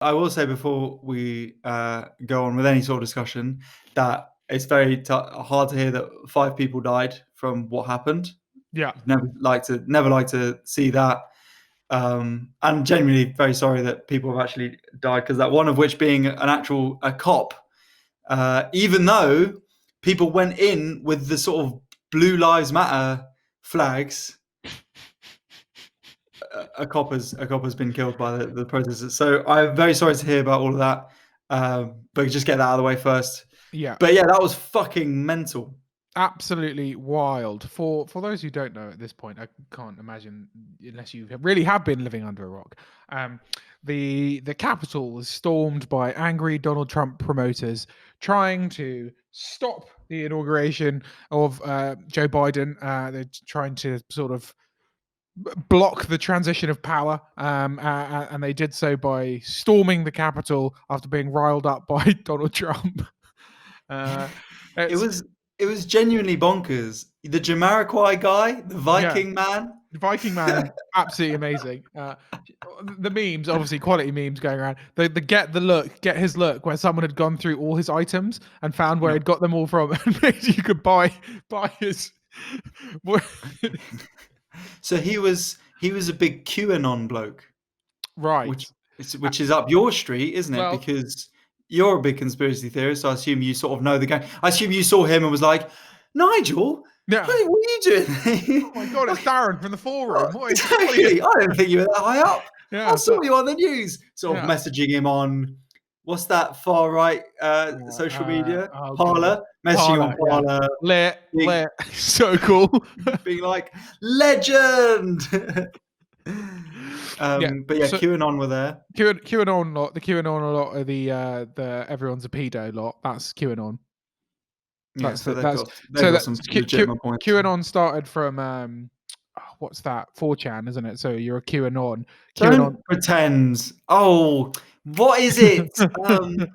I will say before we go on with any sort of discussion that it's very hard to hear that 5 people died from what happened. Yeah. Never like to see that. And genuinely very sorry that people have actually died, because that one of which being a cop. Even though people went in with the sort of Blue Lives Matter flags, a cop has been killed by the protesters. So I'm very sorry to hear about all of that. But just get that out of the way first. Yeah. But yeah, that was fucking mental. Absolutely wild. For those who don't know at this point, I can't imagine unless you really have been living under a rock. The Capitol was stormed by angry Donald Trump promoters trying to stop the inauguration of Joe Biden. They're trying to sort of block the transition of power, and they did so by storming the Capitol after being riled up by Donald Trump. It was genuinely bonkers. The Jamiroquai guy, the Viking man. Viking man, absolutely amazing. The memes, obviously quality memes going around. The get his look, where someone had gone through all his items and found where he'd got them all from, and made you could buy his. So he was a big QAnon bloke, Right? which is up your street, isn't it? Well, because you're a big conspiracy theorist, so I assume you sort of know the game. I assume you saw him and was like, Nigel, yeah. what are you doing? Oh my god, it's Darren from the forum. Exactly. I didn't think you were that high up. Yeah, I saw you on the news, sort of yeah. messaging him on what's that far right social media? Oh, Parler, messaging on Parler, lit, so cool. being like legend. Yeah, But yeah, QAnon were there. QAnon lot, the QAnon lot are the everyone's a pedo lot. That's QAnon. Yeah, That's so the, they've got some legitimate points. QAnon started from what's that? 4chan, isn't it? So you're a QAnon. Don't pretend. Oh, what is it? 4chan.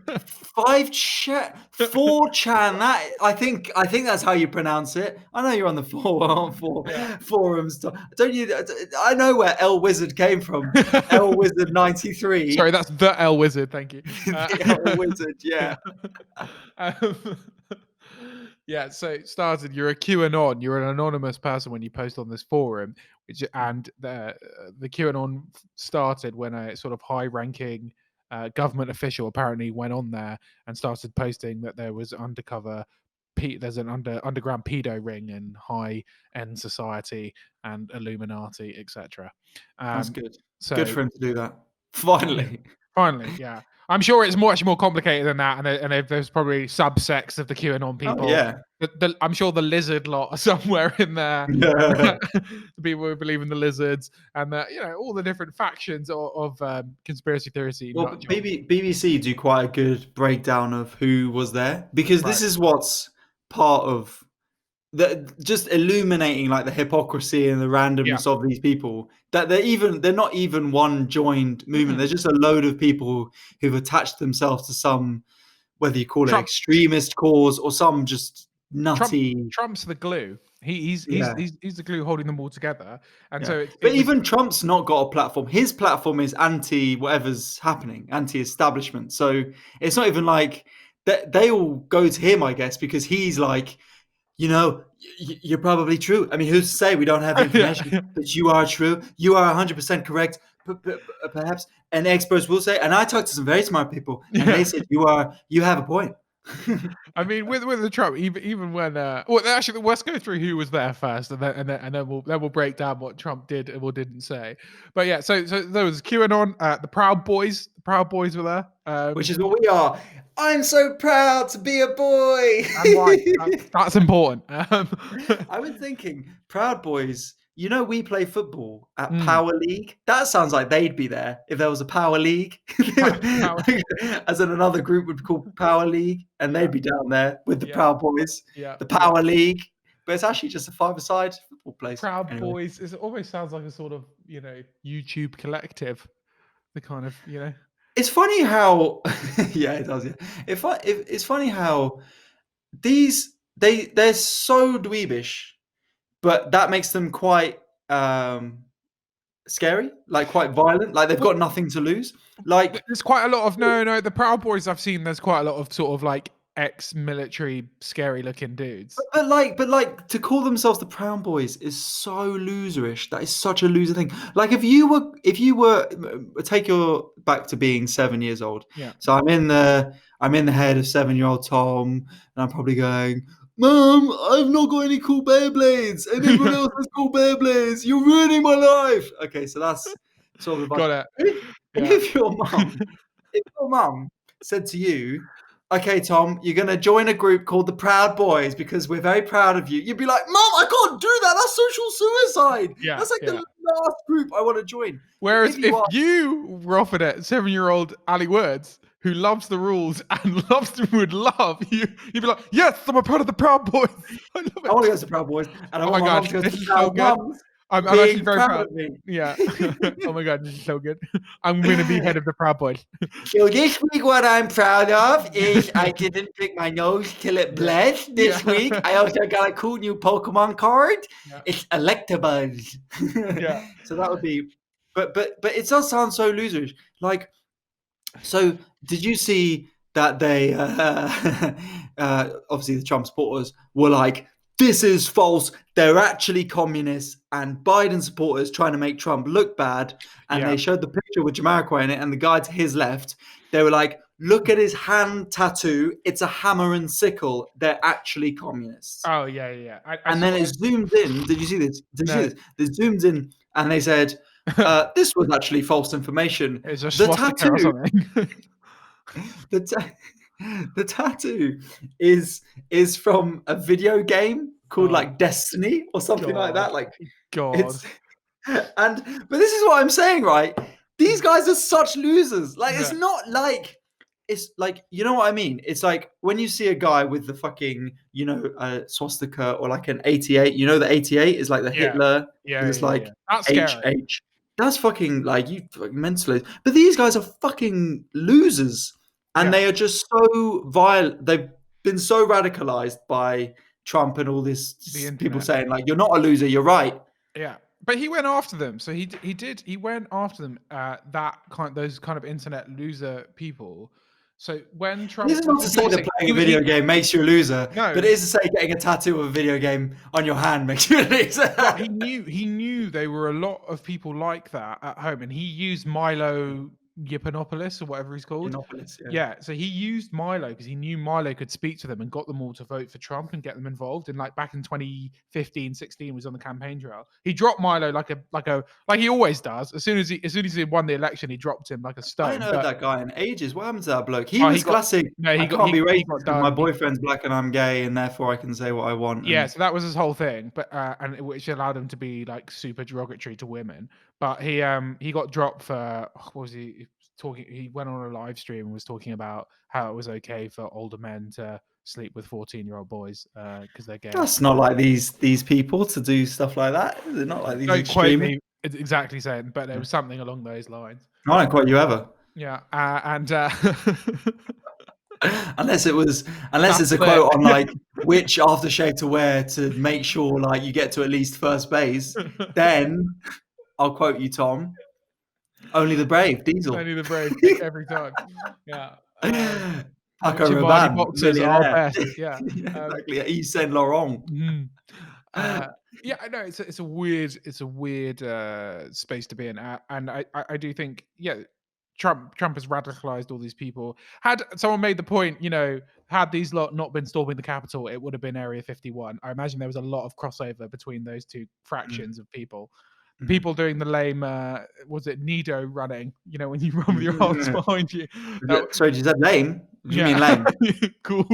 That I think that's how you pronounce it. I know you're on the forums. Don't you? I know where L Wizard came from. L Wizard 93. Sorry, that's the L Wizard. Thank you. The L Wizard. Yeah. Yeah, so it started. You're a QAnon. You're an anonymous person when you post on this forum, and the QAnon started when a sort of high-ranking government official apparently went on there and started posting that there was there's an underground pedo ring in high-end society and Illuminati, etc. That's good. So good for him to do that. Finally. Yeah. I'm sure it's much more complicated than that, and there's probably subsects of the QAnon people. Oh, yeah. I'm sure the lizard lot are somewhere in there. The people who believe in the lizards, and all the different factions of conspiracy theory. Well, BBC do quite a good breakdown of who was there, because this is what's part of just illuminating like the hypocrisy and the randomness of these people, that they're not even one joined movement. There's just a load of people who've attached themselves to some, whether you call it extremist cause or some just nutty. Trump's the glue. He's the glue holding them all together. And so even Trump's not got a platform. His platform is anti whatever's happening, anti-establishment. So it's not even like that. They all go to him, I guess, because he's like, you're probably true. I mean, who's to say we don't have information, but you are true. You are 100% correct, perhaps. And experts will say, and I talked to some very smart people, and they said you have a point. I mean, with the Trump, even when actually, let's go through who was there first, and then we'll break down what Trump did or didn't say. But yeah, so there was QAnon, the Proud Boys. The Proud Boys were there, which is what we are. I'm so proud to be a boy. And why? That's important. I was thinking, Proud Boys. We play football at Power League. That sounds like they'd be there if there was a Power League. As in another group would be called Power League, and they'd be down there with the Proud Boys. The Power League. But it's actually just a five-a-side football place. Proud Boys. It always sounds like a sort of, YouTube collective. The kind of, It's funny how, yeah, it does. Yeah, it's funny how they're so dweebish, but that makes them quite scary, like quite violent, like they've Well, got nothing to lose. Like, there's quite a lot of no. The Proud Boys I've seen. There's quite a lot of sort of like ex-military, scary-looking dudes. but to call themselves the Proud Boys is so loserish. That is such a loser thing. Like if you were take your back to being 7 years old. Yeah. So I'm in the head of 7-year-old Tom, and I'm probably going, Mum, I've not got any cool Beyblades, and everyone else has cool Beyblades. You're ruining my life. Okay, so that's sort of the vibe. Got it. If, Yeah. if your mum said to you, okay, Tom, you're going to join a group called the Proud Boys because we're very proud of you. You'd be like, Mum, I can't do that. That's social suicide. Yeah. That's like Yeah. the last group I want to join. Whereas If you if are, you were offered it, 7-year-old Ali Words, who loves the rules and would love you, you'd be like, yes, I'm a part of the Proud Boys. I love I want to go it. to the Proud Boys, and I Oh want my my mum God, to go to this the is so Proud good. Mums I'm actually being very proud proud. of me. Yeah. Oh my God, this is so good. I'm going to be head of the Proud Boys. So this week, what I'm proud of is I didn't pick my nose till it bled this Yeah. week. I also got a cool new Pokemon card. Yeah. It's Electabuzz. Yeah. So that would be, but it does sound so loserish. Like, so did you see that they obviously the Trump supporters were like, this is false, they're actually communists, and Biden supporters trying to make Trump look bad, and Yeah. they showed the picture with Jamiroquai in it, and the guy to his left, they were like, look at his hand tattoo, it's a hammer and sickle, they're actually communists. Oh, yeah, yeah. I And saw then it zoomed in. Did you see this? Did you No. see this? They zoomed in and they said, this was actually false information. It's a The swastika or tattoo, something. the, the tattoo is from a video game called Oh, like Destiny or something like God. that. Like God. it's but this is what I'm saying, right? These guys are such losers. Like it's Yeah. not like it's like, you know what I mean? It's like when you see a guy with the fucking, swastika or like an 88, the 88 is like the Yeah. Hitler, Yeah, it's yeah, like yeah. That's H scary. H. That's fucking like you fucking mentally. But these guys are fucking losers, and Yeah. they are just so vile. They've been so radicalized by Trump and all this The people internet. saying like, you're not a loser, you're right. Yeah, but he went after them. So he went after them. Those kind of internet loser people. So when Trump, This is not to say that playing a video game makes you a loser, No. but it is to say getting a tattoo of a video game on your hand makes you a loser. Well, he knew there were a lot of people like that at home, and he used Milo Yiannopoulos or whatever he's called. Monopolies, Yeah, so he used Milo because he knew Milo could speak to them and got them all to vote for Trump and get them involved. And like back in 2015, 16 was on the campaign trail. He dropped Milo like he always does. As soon as he won the election, he dropped him like a stone. I ain't heard that guy in ages. What happened to that bloke? He Oh, was he got- classic. no, he I got- can't be he racist got because my done. boyfriend's black and I'm gay, and therefore I can say what I want. Yeah, and- so that was his whole thing, but which allowed him to be like super derogatory to women. But he got dropped for what was he talking? He went on a live stream and was talking about how it was okay for older men to sleep with 14-year-old boys because they're gay. That's not like these people to do stuff like that. They're not like these Don't quote extreme. me exactly saying, but there was something along those lines. I don't quote you ever. Yeah, and Unless it's a quote on like which aftershave to wear to make sure like you get to at least first base, then I'll quote you, Tom. Only the brave, Diesel. only the brave every time. Yeah. Paco Chobani Rabanne, boxers are millionaire. best. Yeah. Exactly. Yves Saint Laurent. Mhm. Yeah, I know it's a weird space to be in, and I do think Trump has radicalized all these people. Had someone made the point, had these lot not been storming the Capitol, it would have been Area 51. I imagine there was a lot of crossover between those two fractions of people. People doing the lame, was it Nido running? When you run with your arms behind you. Sorry, did you say lame? Do you mean lame? Cool.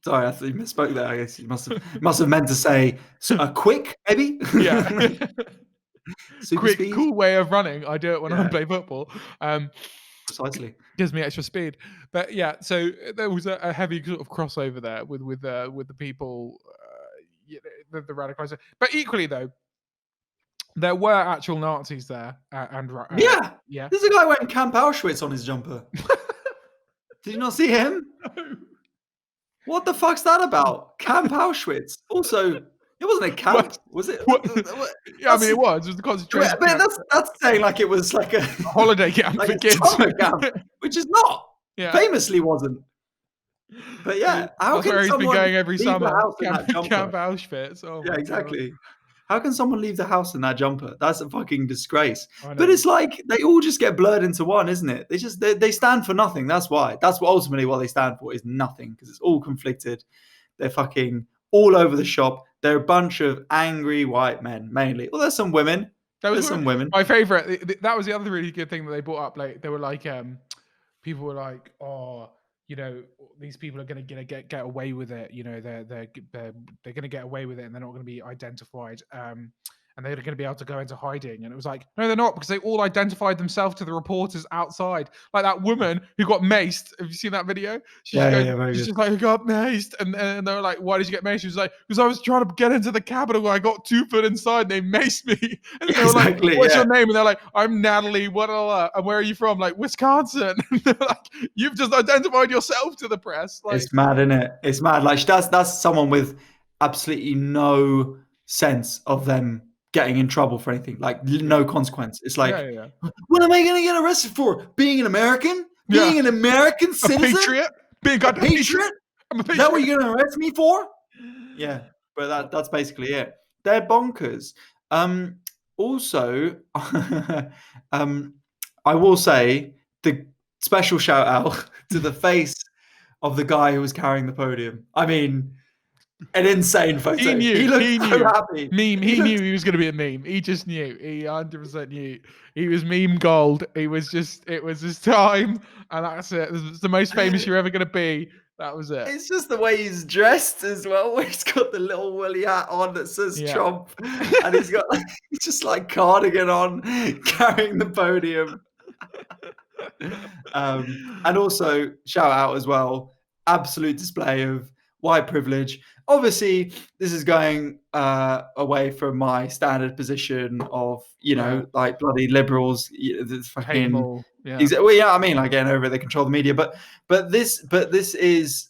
Sorry, I thought you misspoke there. I guess you must have meant to say quick, maybe. Yeah. Super Quick, speed. cool way of running. I do it when I play football. Precisely. Gives me extra speed. But yeah, so there was a heavy sort of crossover there with the people, the radicalized. But equally though, there were actual Nazis there, and yeah. There's a guy wearing Camp Auschwitz on his jumper. Did you not see him? No. What the fuck's that about? Camp Auschwitz. Also, It wasn't a camp, What? was it? What? Yeah, I mean, That's it was. It was the concentration but camp, that's saying like it was like a a holiday camp like for a kids. summer camp, which is not. Yeah. Famously wasn't. But yeah, how That's can where he's been someone going every leave the summer. house in Camp, that Camp jumper? Auschwitz. Oh Yeah, my god. exactly. How can someone leave the house in that jumper? That's a fucking disgrace. I But know. it's like they all just get blurred into one, isn't it? They stand for nothing. That's why. That's what ultimately what they stand for is nothing because it's all conflicted. They're fucking all over the shop. They're a bunch of angry white men mainly. Well, there's some women. That was There's some women. my favorite. That was the other really good thing that they brought up. Like they were like, people were like, oh, you know, these people are going to get away with it. You know, they're going to get away with it, and they're not going to be identified. And they're going to be able to go into hiding. And it was like, no, they're not, because they all identified themselves to the reporters outside. Like that woman who got maced. Have you seen that video? She's Very she's good. just like, I got maced. And they were like, why did you get maced? She was like, because I was trying to get into the Capitol. I got 2 foot inside and they maced me. And they were like, Exactly. what's Yeah. your name? And they're like, I'm Natalie. What? And where are you from? Like, Wisconsin. And they're like, you've just identified yourself to the press. Like, It's mad, isn't it? It's mad. Like that's someone with absolutely no sense of them getting in trouble for anything. Like no consequence. It's like, yeah. what am I going to get arrested for? Being an American? Yeah. Being an American A citizen? patriot? Being A a patriot? patriot? I'm a Is that what patriot. you're going to arrest me for? Yeah, but that's basically it. They're bonkers. Also, I will say the special shout out to the face of the guy who was carrying the podium. I mean, an insane photo. He knew. He looked He so knew. happy. Meme. He He looked knew he was going to be a meme. He just knew. He 100% knew. He was meme gold. It was his time. And that's it. It's the most famous you're ever going to be. That was it. It's just the way he's dressed as well, where he's got the little woolly hat on that says Yeah. Trump, and he's got he's just like cardigan on, carrying the podium. And also shout out as well, absolute display of white privilege. Obviously, this is going away from my standard position of like bloody liberals. This fucking Yeah. well, yeah. I mean, like getting over it, they control the media, but this is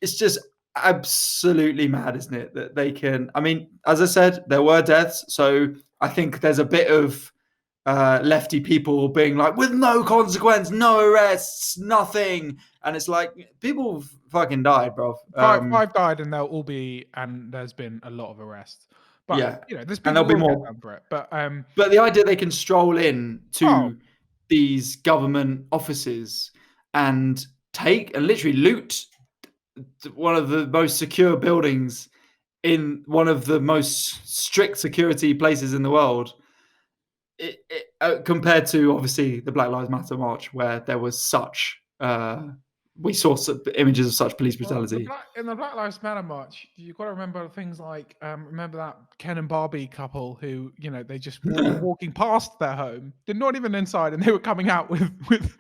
it's just absolutely mad, isn't it? That they can. I mean, as I said, there were deaths, so I think there's a bit of lefty people being like, with no consequence, no arrests, nothing, and it's like people fucking died, bro. Five died, and they'll all be, and there's been a lot of arrests. But Yeah, there's and people there'll be will get more. done for it. But But the idea they can stroll in Oh. to these government offices and take and literally loot one of the most secure buildings in one of the most strict security places in the world, compared to obviously the Black Lives Matter march, where there was such we saw images of such police brutality. In the Black Lives Matter march, you've got to remember things like remember that Ken and Barbie couple who they just were walking past their home, they're not even inside, and they were coming out with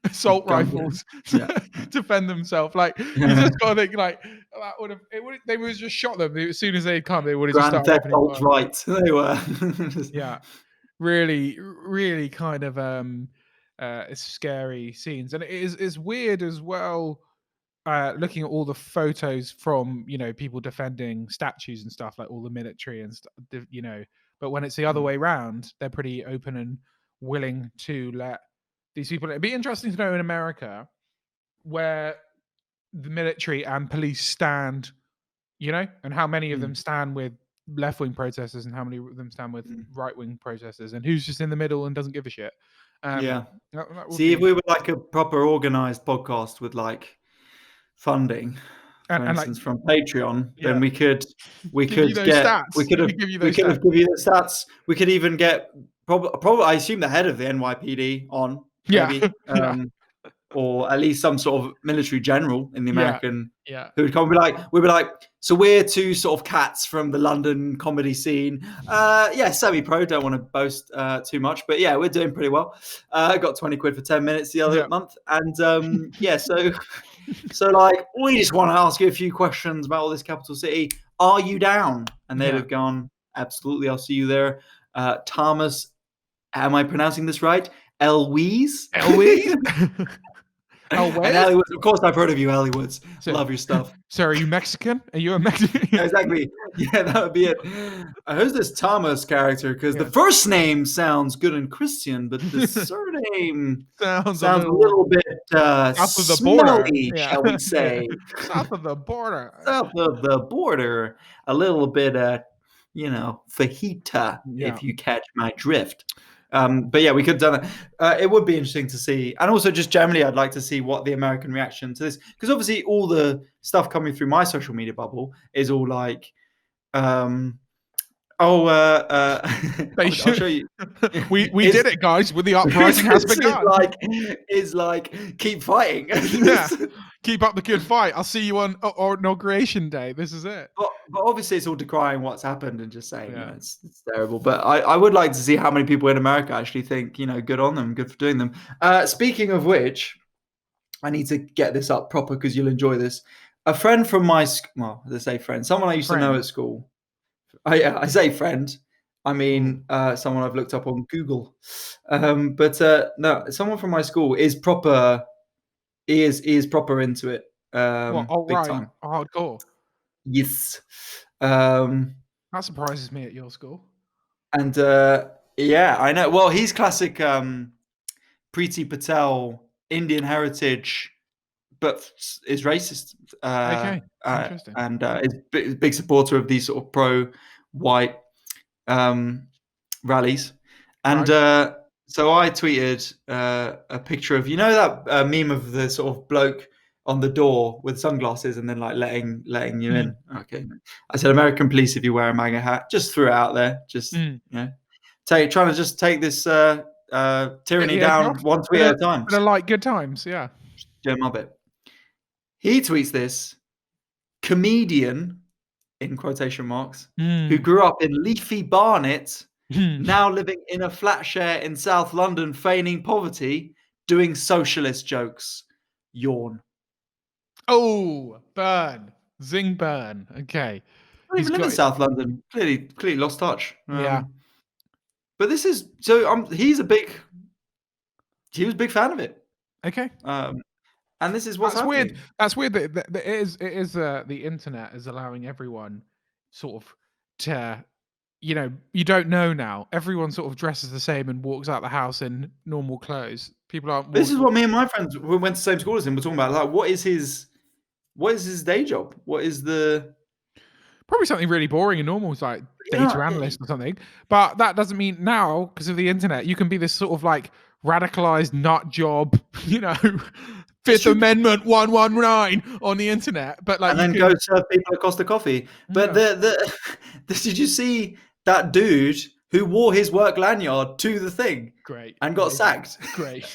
assault rifles to defend themselves. Like you just got to think like that they would have just shot them as soon as they'd come. They would have just started opening fire. Right, they were. Yeah, really kind of scary scenes, and it's weird as well. Looking at all the photos from people defending statues and stuff, like all the military and stuff, but when it's the other way around, they're pretty open and willing to let these people. It'd be interesting to know in America where the military and police stand, and how many of them stand with left-wing protesters and how many of them stand with right-wing protesters, and who's just in the middle and doesn't give a shit. Yeah. That See, if we were like a proper organized podcast with like funding, for instance, from Patreon, then we could give have you the stats. We could even get probably I assume the head of the NYPD on, maybe, or at least some sort of military general in the American, who would come and we'd be like, so we're two sort of cats from the London comedy scene. Semi-pro, don't want to boast too much, but yeah, we're doing pretty well. I got 20 quid for 10 minutes the other month. And so like, we just want to ask you a few questions about all this capital city. Are you down? And they'd have gone, absolutely, I'll see you there. Thomas, am I pronouncing this right? Elwes? Oh, And where? Ellie Woods, of course, I've heard of you, Ellie Woods. So, Love your stuff. so are you Mexican? Are you a Mexican? Exactly. Yeah, that would be it. Who's this Thomas character? Because the Yeah. first name sounds good and Christian, but the surname Sounds a sounds a little little bit south of the border. smelly, Yeah. shall we Yeah. say? South of the border. South of the border, a little bit, fajita, Yeah. if you catch my drift. But yeah, we could have done that. It would be interesting to see, and also just generally, I'd like to see what the American reaction to this, because obviously all the stuff coming through my social media bubble is all like, um, oh, They I'll should. show you. We Is did it, guys. With the uprising has begun. is like keep fighting. Yeah. Keep up the good fight. I'll see you on inauguration day. This is it. But obviously, it's all decrying what's happened and just saying, Yeah. it's terrible. But I would like to see how many people in America actually think, good on them, good for doing them. Speaking of which, I need to get this up proper because you'll enjoy this. A friend from let's say friend, someone I used to know Friend. at school. I say friend. I mean, someone I've looked up on Google. But no, someone from my school is proper. He is proper into it. What? Oh, Big right. time. Hardcore. Yes. Um, That surprises me at your school. and yeah, I know. Well, he's classic Preeti Patel, Indian heritage, but is racist. Okay. Interesting. And is big supporter of these sort of pro-white rallies. And Right. so I tweeted a picture of that meme of the sort of bloke on the door with sunglasses and then like letting you in. Okay, I said American police if you wear a MAGA hat. Just threw it out there. Just trying to just take this tyranny down one tweet at a time. But I like good times. Yeah. Jim Muppet. He tweets this comedian in quotation marks who grew up in leafy Barnet, now living in a flat share in South London, feigning poverty, doing socialist jokes. Yawn. Oh, burn. Zing burn. Okay. Don't even live in South London. Clearly lost touch. Yeah. But this is so. He was a big fan of it. Okay. And this is what's happening. Weird. That's weird. That it is the internet is allowing everyone sort of to, you don't know now. Everyone sort of dresses the same and walks out the house in normal clothes. People aren't. This is what me and my friends who went to the same school as him were talking about. Like, what is his day job? What is the probably something really boring and normal, like data analyst or something. But that doesn't mean now, because of the internet, you can be this sort of like radicalized nut job, Fifth Amendment 119 on the internet. But like, and then go serve people at Costa Coffee. But did you see that dude who wore his work lanyard to the thing? Great. And got sacked. Great.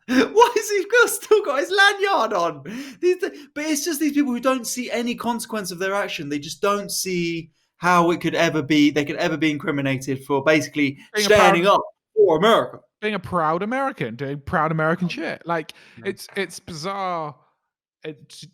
Why has he still got his lanyard on? But it's just these people who don't see any consequence of their action. They just don't see how it could ever be. They could ever be incriminated for basically standing up for America, being a proud American, doing proud American shit. Like it's bizarre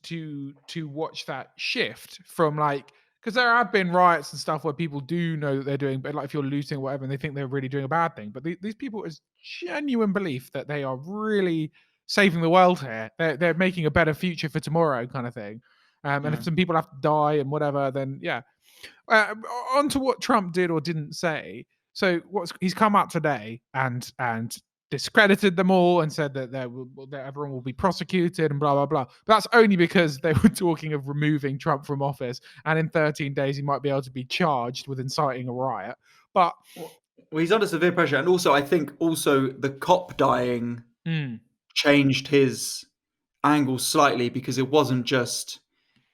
to watch that shift from like. Because there have been riots and stuff where people do know that they're doing, but like if you're looting or whatever, and they think they're really doing a bad thing. But these people is genuine belief that they are really saving the world here. They're making a better future for tomorrow, kind of thing. And if some people have to die and whatever, then yeah. On to what Trump did or didn't say. So he's come out today and discredited them all and said that everyone will be prosecuted and blah, blah, blah. But that's only because they were talking of removing Trump from office. And in 13 days, he might be able to be charged with inciting a riot. But he's under severe pressure. And also, I think the cop dying changed his angle slightly because it wasn't just,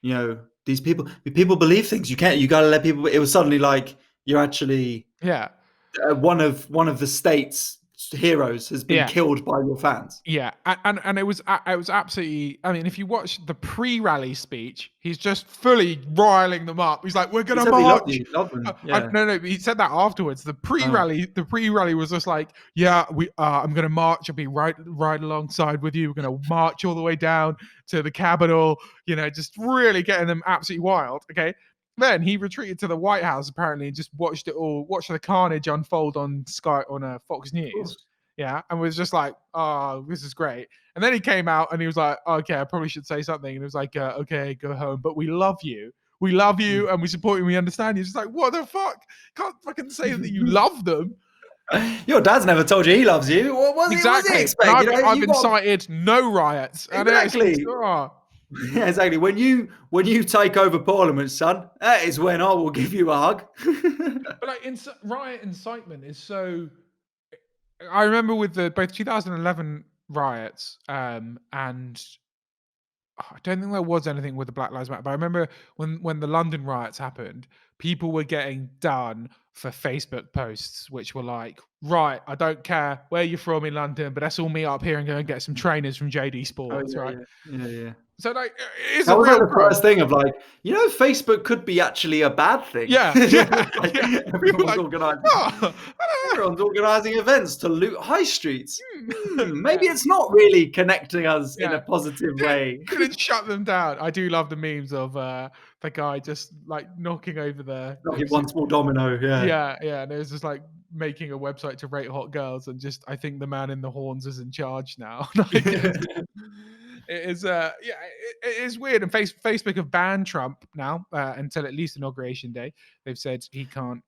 these people believe things. You got to let people. It was suddenly like you're actually one of the state's heroes has been killed by your fans. Yeah, and it was absolutely. I mean, if you watch the pre-rally speech, he's just fully riling them up. He's like, "We're gonna march." He loved them. No, he said that afterwards. The pre-rally was just like, "Yeah, I'm gonna march. I'll be right alongside with you. We're gonna march all the way down to the Capitol." Just really getting them absolutely wild. Okay. Then he retreated to the White House apparently and just watched the carnage unfold on Fox News. yeah, and was just like, oh, this is great. And then he came out and he was like, okay, I probably should say something. And it was like, okay, go home, but we love you. We love you and we support you and we understand you. It's just like, what the fuck? Can't fucking say that you love them. Your dad's never told you he loves you. What does he expect? And I've incited no riots. Exactly. And yeah, exactly. When you take over Parliament, son, that is when I will give you a hug. But like riot incitement is so. I remember with both 2011 riots, and I don't think there was anything with the Black Lives Matter. But I remember when the London riots happened, people were getting done for Facebook posts, which were like, "Right, I don't care where you're from in London, but let's all meet up here and go and get some trainers from JD Sports, right?" Yeah. So like, it's that a was real like the first thing of like, Facebook could be actually a bad thing. Yeah. Everyone's organising events to loot high streets. Maybe it's not really connecting us in a positive way. Couldn't shut them down. I do love the memes of the guy just like knocking over one small domino. Yeah. And it was just like making a website to rate hot girls, and just I think the man in the horns is in charge now. It is it is weird. And Facebook have banned Trump now until at least inauguration day. They've said he can't.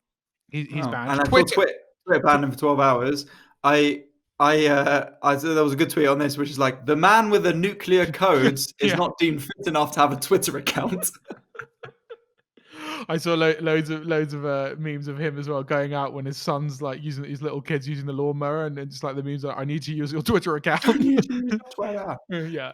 He's banned. And Twitter banned him for 12 hours. I there was a good tweet on this, which is like, the man with the nuclear codes is not deemed fit enough to have a Twitter account. I saw loads of memes of him as well, going out when his son's like using his little kids using the lawnmower, and then just like the memes like, I need to use your Twitter account.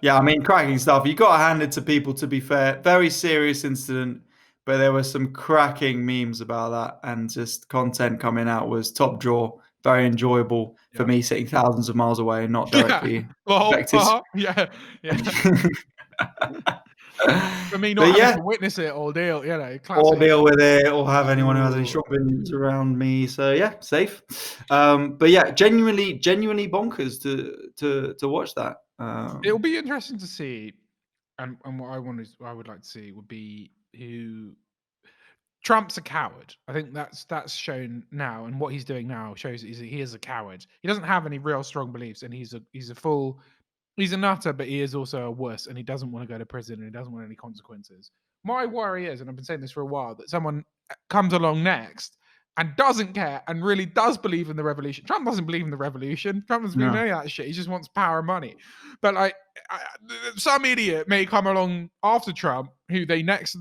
Yeah, I mean, cracking stuff. You got to hand it to people, to be fair. Very serious incident, but there were some cracking memes about that, and just content coming out was top draw. Very enjoyable for me, sitting thousands of miles away and not directly affected. For me, not having to witness it, ordeal, classic. Or deal with it, or have anyone who has any strong opinions around me. So yeah, safe. But yeah, genuinely bonkers to watch that. It'll be interesting to see, and what I would like to see would be who. Trump's a coward. I think that's shown now, and what he's doing now shows that he is a coward. He doesn't have any real strong beliefs, and he's a nutter, but he is also a wuss, and he doesn't want to go to prison, and he doesn't want any consequences. My worry is, and I've been saying this for a while, that someone comes along next and doesn't care and really does believe in the revolution. Trump doesn't believe in the revolution. Trump doesn't believe in any of that shit. He just wants power and money. But like, some idiot may come along after Trump, who the next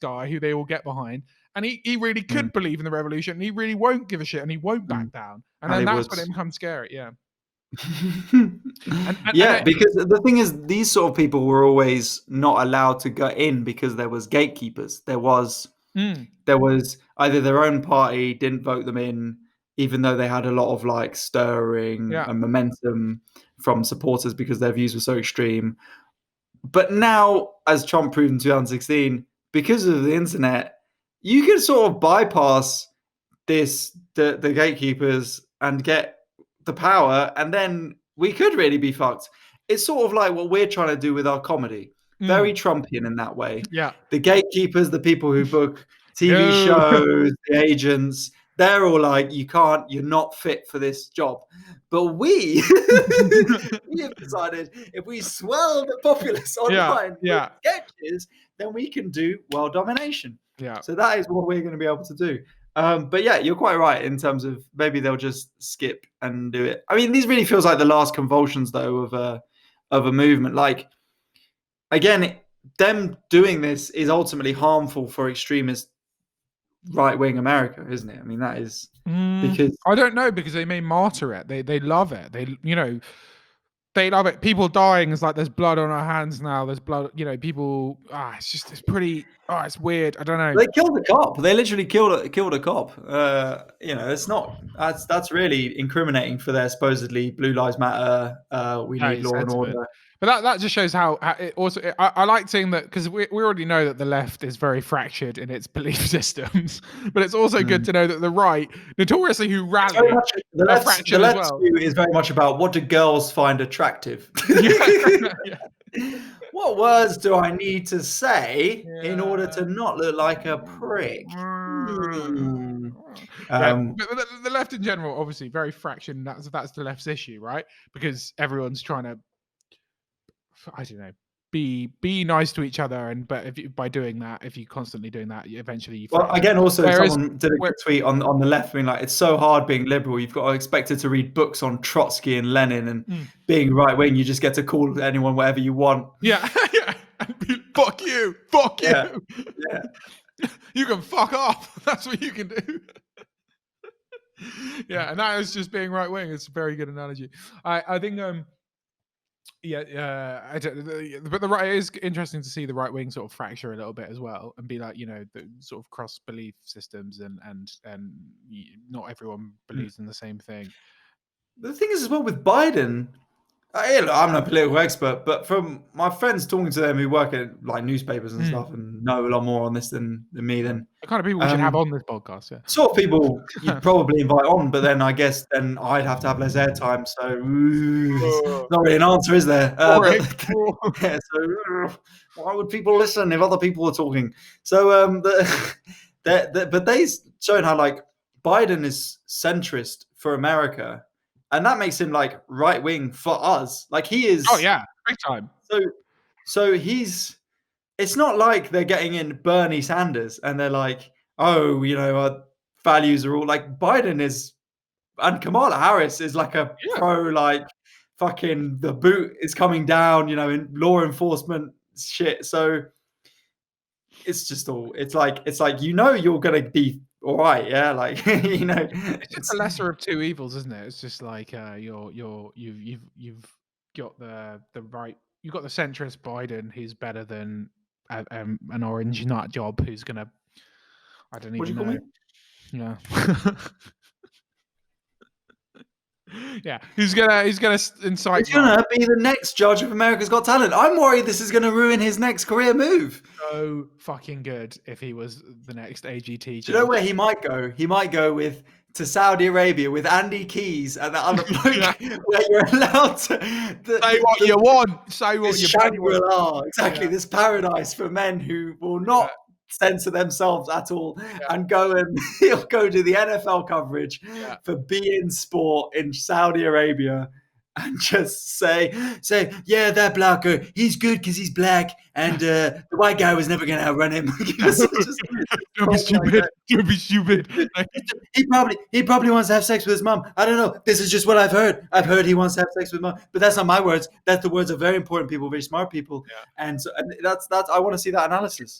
guy who they will get behind, and he really could believe in the revolution, and he really won't give a shit, and he won't back down. And then that's when it becomes scary. Yeah. Because the thing is, these sort of people were always not allowed to go in because there was gatekeepers. There was either their own party didn't vote them in, even though they had a lot of like stirring and momentum from supporters because their views were so extreme. But now, as Trump proved in 2016, because of the internet, you can sort of bypass the gatekeepers and get the power, and then we could really be fucked. It's sort of like what we're trying to do with our comedy. Very Trumpian in that way. Yeah. The gatekeepers, the people who book TV shows, the agents, they're all like, you're not fit for this job. But we have decided if we swell the populace online with sketches, then we can do world domination. Yeah. So that is what we're going to be able to do. But yeah, you're quite right in terms of maybe they'll just skip and do it. I mean, these really feels like the last convulsions, though, of a movement. Like, again, them doing this is ultimately harmful for extremist right-wing America, isn't it? I mean, that is because I don't know, because they may martyr it. They love it. They love it. People dying is like, there's blood on our hands now. There's blood. People. It's pretty. It's weird. I don't know. They killed a cop. They literally killed a cop. It's not. That's really incriminating for their supposedly Blue Lives Matter. We need law and order. But that just shows how it also. I like seeing that, because we already know that the left is very fractured in its belief systems. But it's also good to know that the right, notoriously who rally, the left view is very much about, what do girls find attractive? What words do I need to say in order to not look like a prick? Hmm. Yeah, but the left in general, obviously, very fraction. That's the left's issue, right? Because everyone's trying to, I don't know, be nice to each other, and but by doing that, if you're constantly doing that, eventually you Well, fracture. again, also Whereas, someone did a good tweet on the left, being like, "It's so hard being liberal. You've got to expect it to read books on Trotsky and Lenin, and being right wing, you just get to call anyone whatever you want." yeah, yeah, fuck you, Yeah, yeah. you can fuck off. That's what you can do. Yeah, and that is just being right wing. It's a very good analogy. I think I don't, but the right, it is interesting to see the right wing sort of fracture a little bit as well, and be like, the sort of cross belief systems, and not everyone believes in the same thing. The thing is, as well, with Biden, I'm not a political expert, but from my friends talking to them who work at like newspapers and stuff and know a lot more on this than me, then The kind of people we should have on this podcast. Yeah, sort of people you'd probably invite on, but then I guess then I'd have to have less airtime, so not really an answer, is there? Yeah, so why would people listen if other people are talking? So but they've shown how like Biden is centrist for America, and that makes him like right wing for us. Like he is. Oh yeah, big time. So he's. It's not like they're getting in Bernie Sanders and they're like, oh, our values are all like Biden is, and Kamala Harris is like a pro, like fucking the boot is coming down, in law enforcement shit. So it's just all, it's like you're gonna be all right, yeah, like It's just the lesser of two evils, isn't it? It's just like you've got the right, you've got the centrist Biden who's better than an orange nut job who's gonna, I don't even know. Yeah. Yeah, who's gonna incite? He's gonna be the next judge of America's Got Talent. I'm worried this is gonna ruin his next career move. So fucking good if he was the next AGT. Do you know where he might go? He might go to Saudi Arabia with Andy Keys and that other bloke, where you're allowed to say what you want. Say what you want. Exactly, this paradise for men who will not censor themselves at all, and he'll go to the NFL coverage for beIN Sport in Saudi Arabia, and just say, yeah, that blocker, he's good because he's black, and the white guy was never going to outrun him. Don't be stupid. Don't be stupid. He probably wants to have sex with his mom. I don't know. This is just what I've heard. I've heard he wants to have sex with mom, but that's not my words. That's the words of very important people, very smart people, and so that's I want to see that analysis.